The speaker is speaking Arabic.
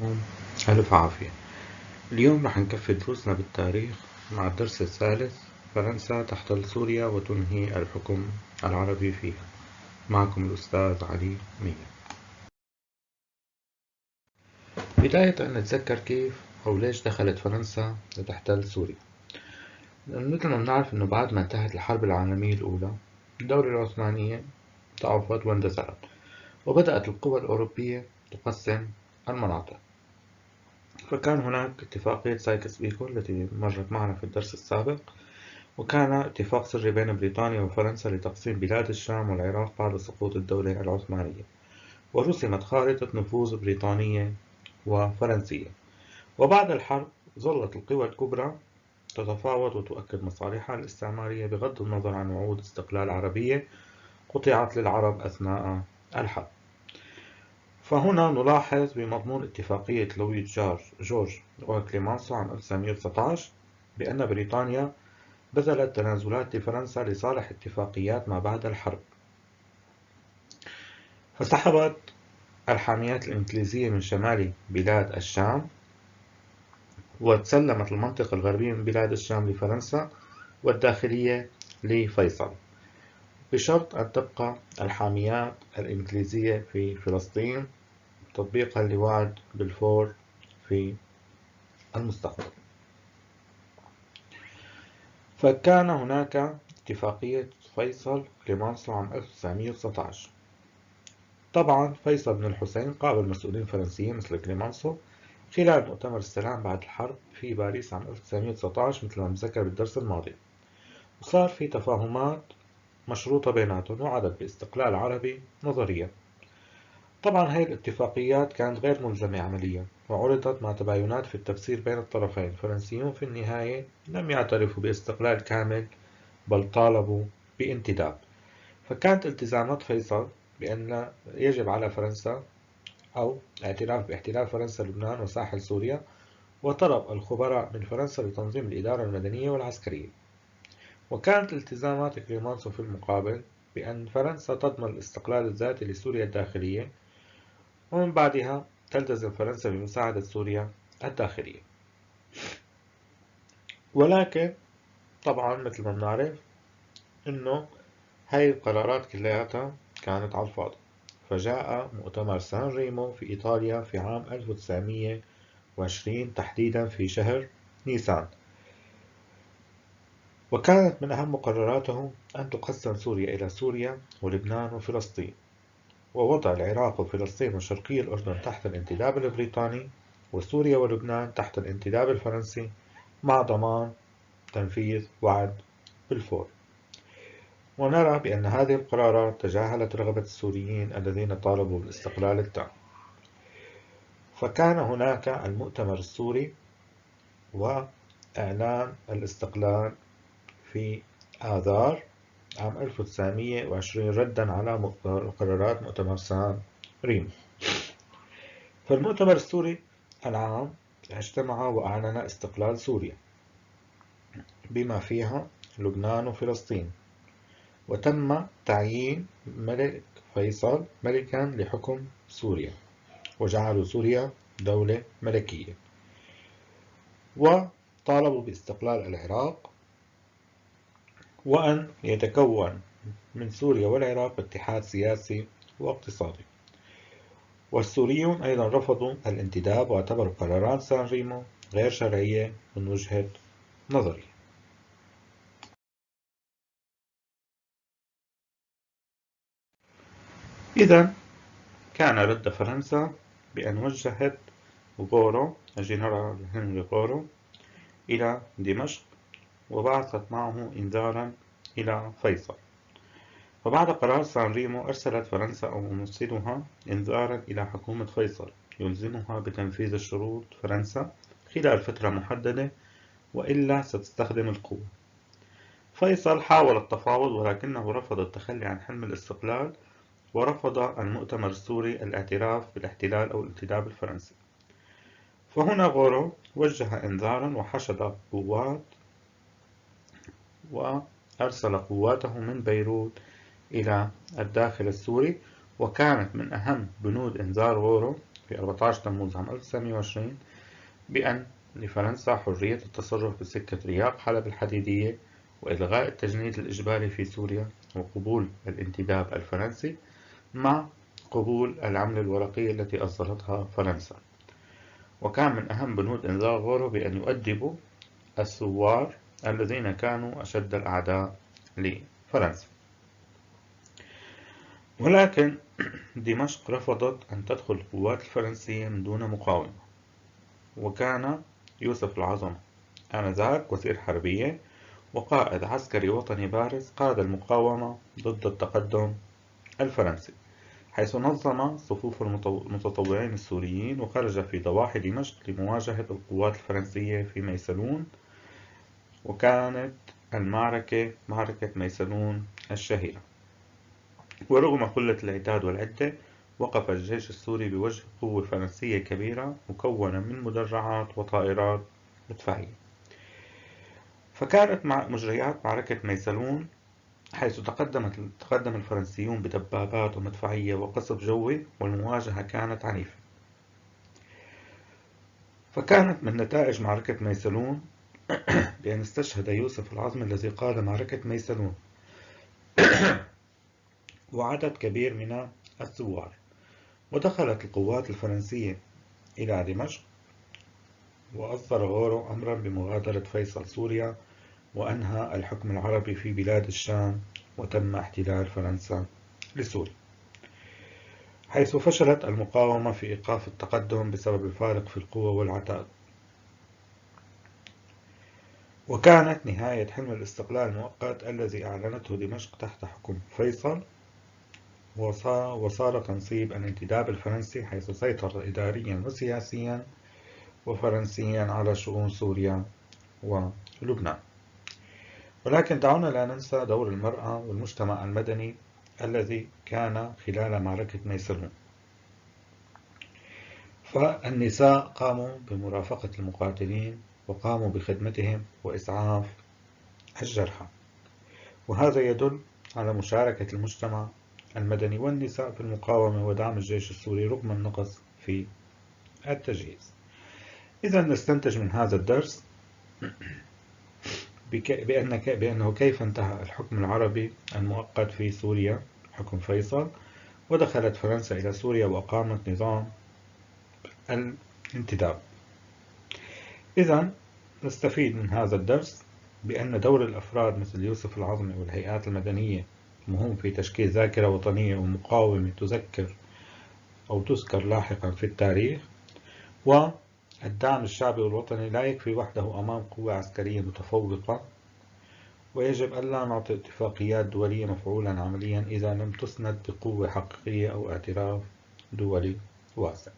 عليكم. ألف عافية. اليوم رح نكفي دروسنا بالتاريخ مع الدرس الثالث: فرنسا تحتل سوريا وتنهي الحكم العربي فيها. معكم الأستاذ علي مية. بداية نتذكر كيف أو ليش دخلت فرنسا لتحتل سوريا. مثل ما بنعرف إنه بعد ما انتهت الحرب العالمية الأولى الدولة العثمانية ضعفت واندثرت، وبدأت القوى الأوروبية تقسم المناطق. فكان هناك اتفاقية سايكس بيكو التي مرت معنا في الدرس السابق، وكان اتفاق سري بين بريطانيا وفرنسا لتقسيم بلاد الشام والعراق بعد سقوط الدولة العثمانية، ورسمت خارطة نفوذ بريطانية وفرنسية. وبعد الحرب ظلت القوى الكبرى تتفاوض وتؤكد مصالحها الاستعمارية بغض النظر عن وعود استقلال عربية قطعت للعرب أثناء الحرب. فهنا نلاحظ بمضمون اتفاقية لوي جورج وكليمانسو عام 1919 بأن بريطانيا بذلت تنازلات لفرنسا لصالح اتفاقيات ما بعد الحرب. فسحبت الحاميات الإنجليزية من شمال بلاد الشام، وتسلمت المنطقة الغربية من بلاد الشام لفرنسا، والداخلية لفيصل، بشرط أن تبقى الحاميات الإنجليزية في فلسطين تطبيقا لوعد بلفور في المستقبل. فكان هناك اتفاقية فيصل كليمانسو عام 1919. طبعا فيصل بن الحسين قابل مسؤولين فرنسيين مثل كليمانسو خلال مؤتمر السلام بعد الحرب في باريس عام 1919 مثل ما ذكر بالدرس الماضي، وصار في تفاهمات مشروطة بيناتهم وعدت باستقلال عربي نظريا. طبعا هاي الاتفاقيات كانت غير ملزمة عمليا، وعرضت مع تباينات في التفسير بين الطرفين. الفرنسيون في النهاية لم يعترفوا باستقلال كامل، بل طالبوا بانتداب. فكانت التزامات فيصل بأن يجب على فرنسا أو اعتراف باحتلال فرنسا لبنان وساحل سوريا، وطلب الخبراء من فرنسا لتنظيم الإدارة المدنية والعسكرية. وكانت التزامات كليمانسو في المقابل بأن فرنسا تضمن الاستقلال الذاتي لسوريا الداخلية، ومن بعدها تلتزم فرنسا بمساعدة سوريا الداخلية. ولكن طبعا مثل ما بنعرف إنه هاي القرارات كلياتها كانت على الفاضي. فجاء مؤتمر سان ريمو في إيطاليا في عام 1920 تحديدا في شهر نيسان، وكانت من أهم مقرراته أن تقسم سوريا إلى سوريا ولبنان وفلسطين، ووضع العراق وفلسطين وشرقي الأردن تحت الانتداب البريطاني، وسوريا ولبنان تحت الانتداب الفرنسي، مع ضمان تنفيذ وعد بلفور. ونرى بأن هذه القرارات تجاهلت رغبة السوريين الذين طالبوا بالاستقلال التام. فكان هناك المؤتمر السوري وإعلان الاستقلال في آذار عام 1920 ردًا على قرارات مؤتمر سان ريمو. فالمؤتمر السوري العام اجتمع وأعلن استقلال سوريا بما فيها لبنان وفلسطين، وتم تعيين الملك فيصل ملكًا لحكم سوريا، وجعلوا سوريا دولة ملكية، وطالبوا باستقلال العراق، وأن يتكون من سوريا والعراق اتحاد سياسي واقتصادي. والسوريون أيضا رفضوا الانتداب واعتبروا قرارات سان ريمو غير شرعية من وجهة نظري. إذا كان رد فرنسا بأن وجهت غورو الجنرال هنري غورو إلى دمشق، وبعثت معه إنذارا إلى فيصل. وبعد قرار سان ريمو أرسلت فرنسا أو ممثلها إنذارا إلى حكومة فيصل يلزمها بتنفيذ الشروط فرنسا خلال فترة محددة، وإلا ستستخدم القوة. فيصل حاول التفاوض، ولكنه رفض التخلي عن حلم الاستقلال، ورفض المؤتمر السوري الاعتراف بالاحتلال أو الانتداب الفرنسي. فهنا غورو وجه إنذارا وحشد قوات، وأرسل قواته من بيروت إلى الداخل السوري. وكانت من أهم بنود إنذار غورو في 14 تموز عام 1920 بأن لفرنسا حرية التصرف بسكة رياق حلب الحديدية وإلغاء التجنيد الإجباري في سوريا وقبول الانتداب الفرنسي مع قبول العملة الورقية التي أصدرتها فرنسا. وكان من أهم بنود إنذار غورو بأن يؤدبوا الثوار الذين كانوا أشد الأعداء لفرنسا. ولكن دمشق رفضت أن تدخل القوات الفرنسية من دون مقاومة، وكان يوسف العظم آنذاك وزير حربية وقائد عسكري وطني بارز قاد المقاومة ضد التقدم الفرنسي، حيث نظم صفوف المتطوعين السوريين وخرج في ضواحي دمشق لمواجهة القوات الفرنسية في ميسلون. وكانت المعركة معركة ميسلون الشهيرة. ورغم قلة العتاد والعدة وقف الجيش السوري بوجه قوة فرنسية كبيرة مكونة من مدرعات وطائرات مدفعية. فكانت مجريات معركة ميسلون حيث تقدم الفرنسيون بدبابات ومدفعية وقصف جوي، والمواجهة كانت عنيفة. فكانت من نتائج معركة ميسلون بأن استشهد يوسف العظم الذي قاد معركة ميسلون وعدد كبير من الثوار. ودخلت القوات الفرنسية إلى دمشق، وأصدر غورو أمرا بمغادرة فيصل سوريا وأنهى الحكم العربي في بلاد الشام، وتم احتلال فرنسا لسوريا، حيث فشلت المقاومة في إيقاف التقدم بسبب الفارق في القوة والعتاد. وكانت نهاية حلم الاستقلال المؤقت الذي أعلنته دمشق تحت حكم فيصل، وصار تنصيب الانتداب الفرنسي، حيث سيطر إداريا وسياسيا وفرنسيا على شؤون سوريا ولبنان. ولكن دعونا لا ننسى دور المرأة والمجتمع المدني الذي كان خلال معركة ميسلون. فالنساء قاموا بمرافقة المقاتلين وقاموا بخدمتهم وإسعاف الجرحى، وهذا يدل على مشاركة المجتمع المدني والنساء في المقاومة ودعم الجيش السوري رغم النقص في التجهيز. إذا نستنتج من هذا الدرس بأنه كيف انتهى الحكم العربي المؤقت في سوريا حكم فيصل، ودخلت فرنسا إلى سوريا وأقامت نظام الانتداب. إذا نستفيد من هذا الدرس بأن دور الأفراد مثل يوسف العظمي والهيئات المدنية مهم في تشكيل ذاكرة وطنية ومقاومة تذكر أو تذكر لاحقا في التاريخ. والدعم الشعبي والوطني لا يكفي وحده أمام قوة عسكرية متفوقة، ويجب ألا نعطي اتفاقيات دولية مفعولا عمليا إذا لم تسند بقوة حقيقية أو اعتراف دولي واسع.